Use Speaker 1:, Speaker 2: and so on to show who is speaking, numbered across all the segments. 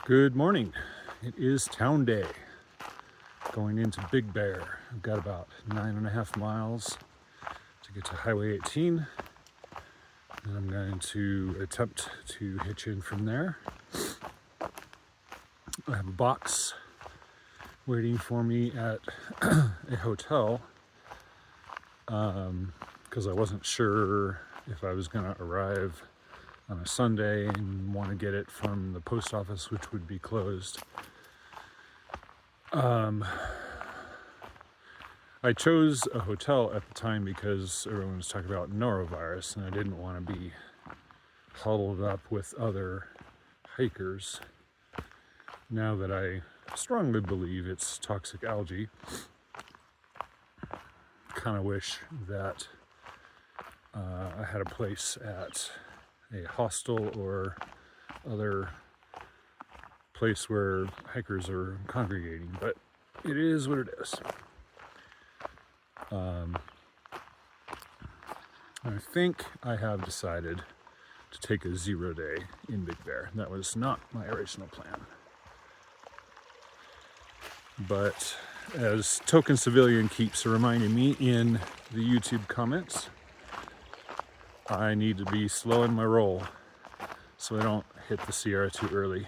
Speaker 1: Good morning. It is town day. Going into Big Bear. I've got about 9.5 miles to get to Highway 18. And I'm going to attempt to hitch in from there. I have a box waiting for me at a hotel because I wasn't sure if I was going to arrive on a Sunday and want to get it from the post office, which would be closed. I chose a hotel at the time because everyone was talking about norovirus, and I didn't want to be huddled up with other hikers. Now that I strongly believe it's toxic algae, kind of wish that I had a place at a hostel or other place where hikers are congregating, but it is what it is. I think I have decided to take a 0 day in Big Bear. That was not my original plan. But as Token Civilian keeps reminding me in the YouTube comments, I need to be slow in my roll so I don't hit the Sierra too early.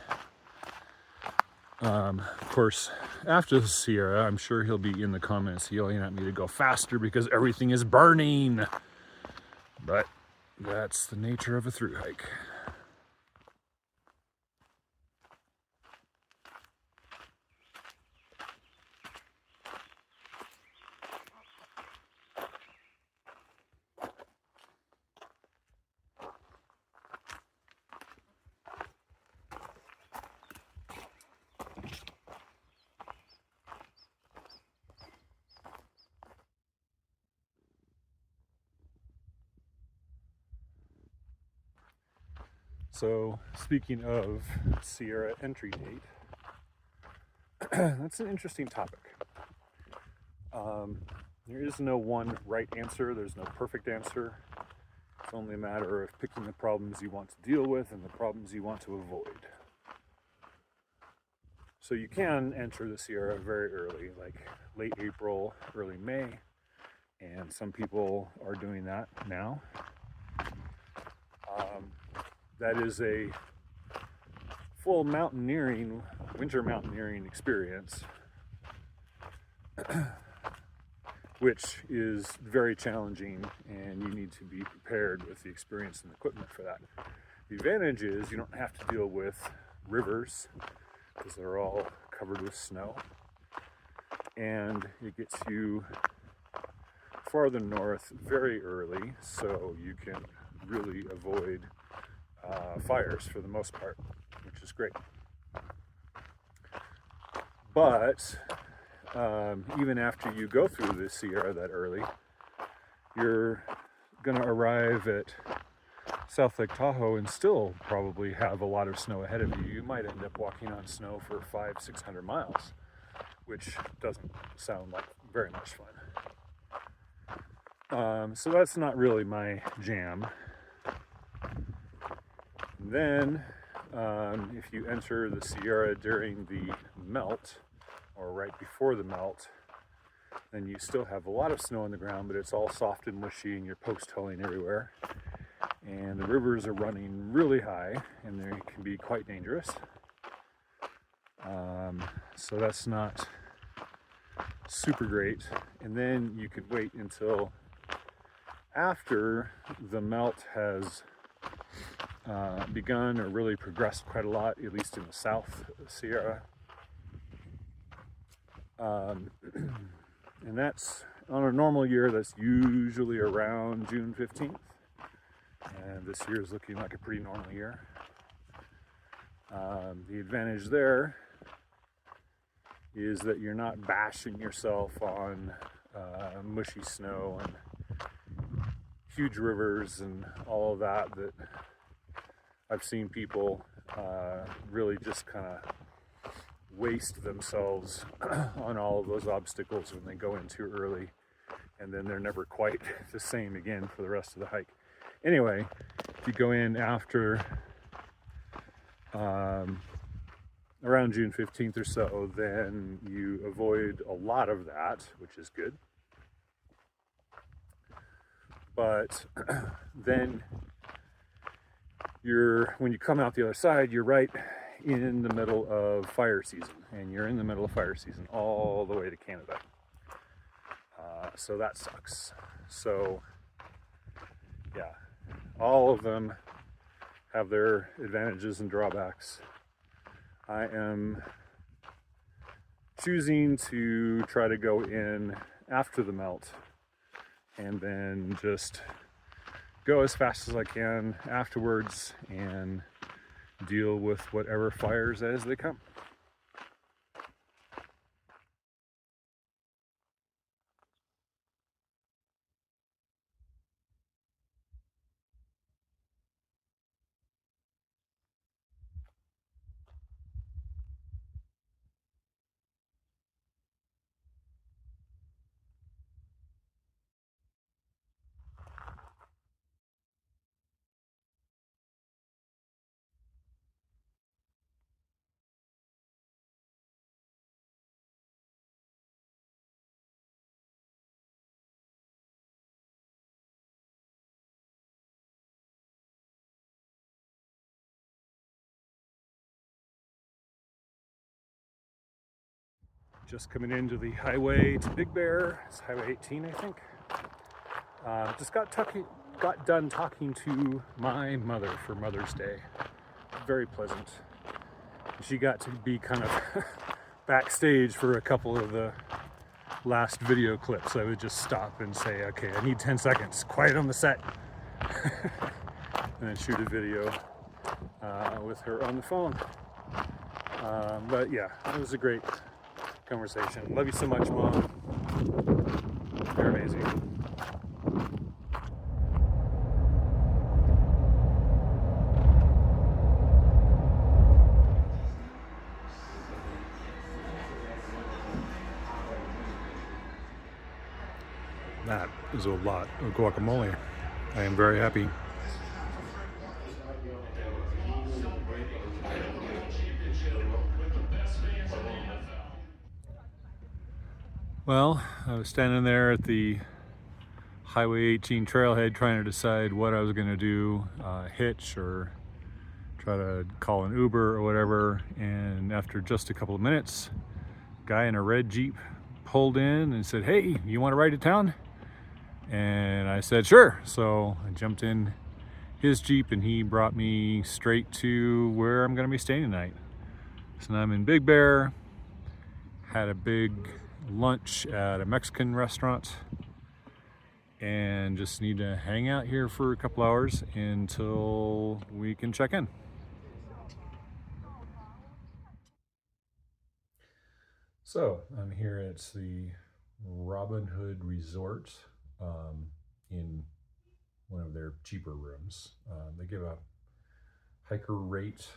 Speaker 1: Of course, after the Sierra, I'm sure he'll be in the comments yelling at me to go faster because everything is burning. But that's the nature of a through hike. So, speaking of Sierra entry date, that's an interesting topic. There is no one right answer, there's no perfect answer. It's only a matter of picking the problems you want to deal with and the problems you want to avoid. So you can enter the Sierra very early, like late April, early May, and some people are doing that now. That is a full mountaineering, winter mountaineering experience, which is very challenging, and you need to be prepared with the experience and equipment for that. The advantage is you don't have to deal with rivers because they're all covered with snow, and it gets you farther north very early, so you can really avoid fires for the most part, which is great. But even after you go through the Sierra that early, you're going to arrive at South Lake Tahoe and still probably have a lot of snow ahead of you. You might end up walking on snow for 500-600 miles, which doesn't sound like very much fun. So that's not really my jam. Then, if you enter the Sierra during the melt, or right before the melt, then you still have a lot of snow on the ground, but it's all soft and mushy and you're post-holing everywhere. And the rivers are running really high and they can be quite dangerous. So that's not super great. And then you could wait until after the melt has begun or really progressed quite a lot, at least in the South Sierra. And that's on a normal year, that's usually around June 15th. And this year is looking like a pretty normal year. The advantage there is that you're not bashing yourself on mushy snow and huge rivers and all of that I've seen people really just kind of waste themselves on all of those obstacles when they go in too early, and then they're never quite the same again for the rest of the hike. Anyway, if you go in after around June 15th or so, then you avoid a lot of that, which is good. But then when you come out the other side, you're right in the middle of fire season, and you're in the middle of fire season all the way to Canada. So that sucks. So yeah, all of them have their advantages and drawbacks. I am choosing to try to go in after the melt and then just go as fast as I can afterwards and deal with whatever fires as they come. Just coming into the highway to Big Bear. It's Highway 18, I think. Just got done talking to my mother for Mother's Day. Very pleasant. She got to be kind of backstage for a couple of the last video clips. I would just stop and say, okay, I need 10 seconds, quiet on the set. And then shoot a video with her on the phone. But yeah, it was a great conversation. Love you so much, Mom. You're amazing. That is a lot of guacamole. I am very happy. Well, I was standing there at the Highway 18 trailhead trying to decide what I was going to do, hitch or try to call an Uber or whatever. And after just a couple of minutes, a guy in a red Jeep pulled in and said, "Hey, you want to ride to town?" And I said, "Sure." So I jumped in his Jeep and he brought me straight to where I'm going to be staying tonight. So now I'm in Big Bear, had a big lunch at a Mexican restaurant, and just need to hang out here for a couple hours until we can check in. So I'm here at the Robin Hood Resort in one of their cheaper rooms. They give a hiker rate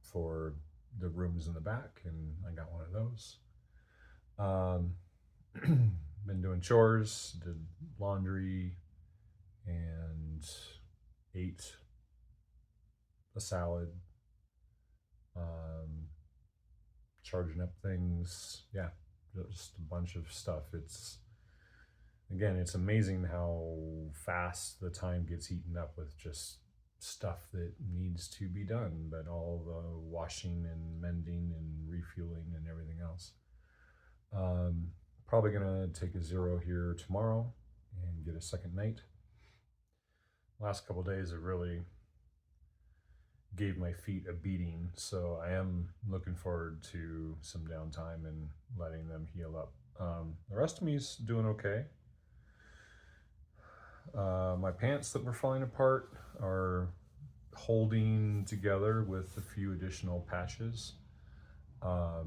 Speaker 1: for the rooms in the back, and I got one of those. Been doing chores, did laundry, and ate a salad, charging up things. Yeah, just a bunch of stuff. It's amazing how fast the time gets eaten up with just stuff that needs to be done, but all the washing and mending and refueling and everything else. Probably gonna take a zero here tomorrow and get a second night. Last couple days have really gave my feet a beating, so I am looking forward to some downtime and letting them heal up. The rest of me's doing okay. My pants that were falling apart are holding together with a few additional patches. I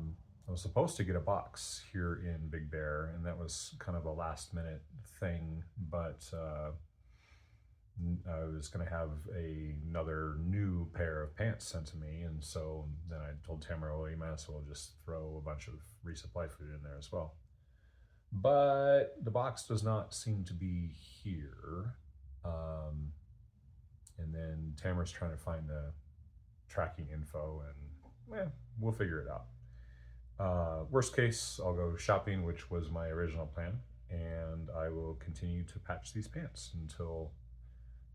Speaker 1: was supposed to get a box here in Big Bear, and that was kind of a last minute thing, but I was going to have another new pair of pants sent to me, and so then I told Tamara, well, you might as well just throw a bunch of resupply food in there as well. But the box does not seem to be here. And then Tamara's trying to find
Speaker 2: tracking info, and we'll figure it out. Worst case, I'll go shopping, which was my original plan, and I will continue to patch these pants until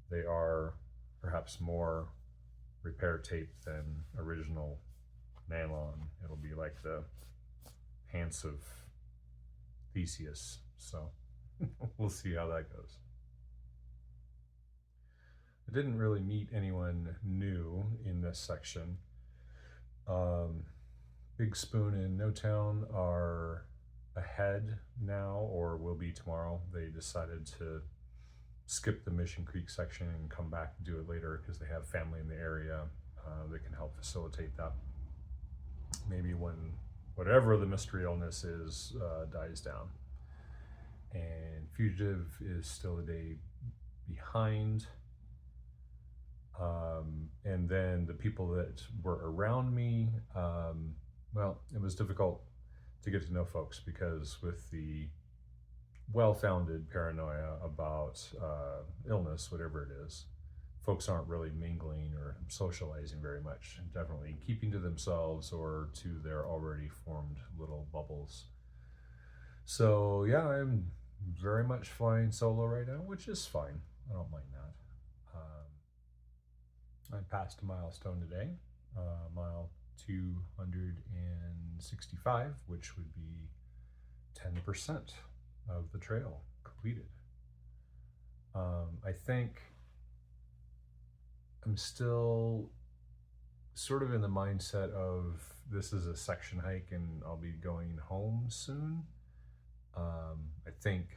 Speaker 2: they are perhaps more repair tape than original nylon. It'll be like the pants of Theseus. So we'll see how that goes. I didn't really meet anyone new in this section. Big Spoon and No Town are ahead now, or will be tomorrow. They decided to skip the Mission Creek section and come back and do it later because they have family in the area that can help facilitate that. Maybe when whatever the mystery illness is dies down. And Fugitive is still a day behind. And then the people that were around me, well, it was difficult to get to know folks because with the well-founded paranoia about illness, whatever it is, folks aren't really mingling or socializing very much, definitely keeping to themselves or to their already formed little bubbles. So yeah, I'm very much flying solo right now, which is fine. I don't mind that. I passed a milestone today, mile 265, which would be 10% of the trail completed. I think I'm still sort of in the mindset of this is a section hike and I'll be going home soon. I think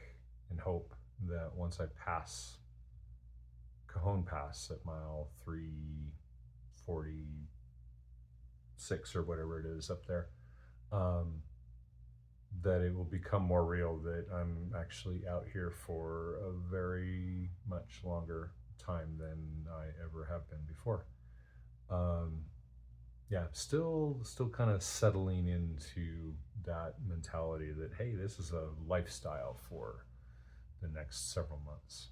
Speaker 2: and hope that once I pass Cajon Pass at mile 346 or whatever it is up there, that it will become more real that I'm actually out here for a very much longer time than I ever have been before. Yeah, still kind of settling into that mentality that, hey, this is a lifestyle for the next several months.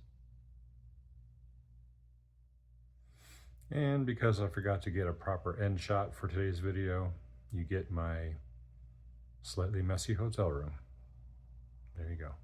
Speaker 2: And because I forgot to get a proper end shot for today's video, you get my slightly messy hotel room. There you go.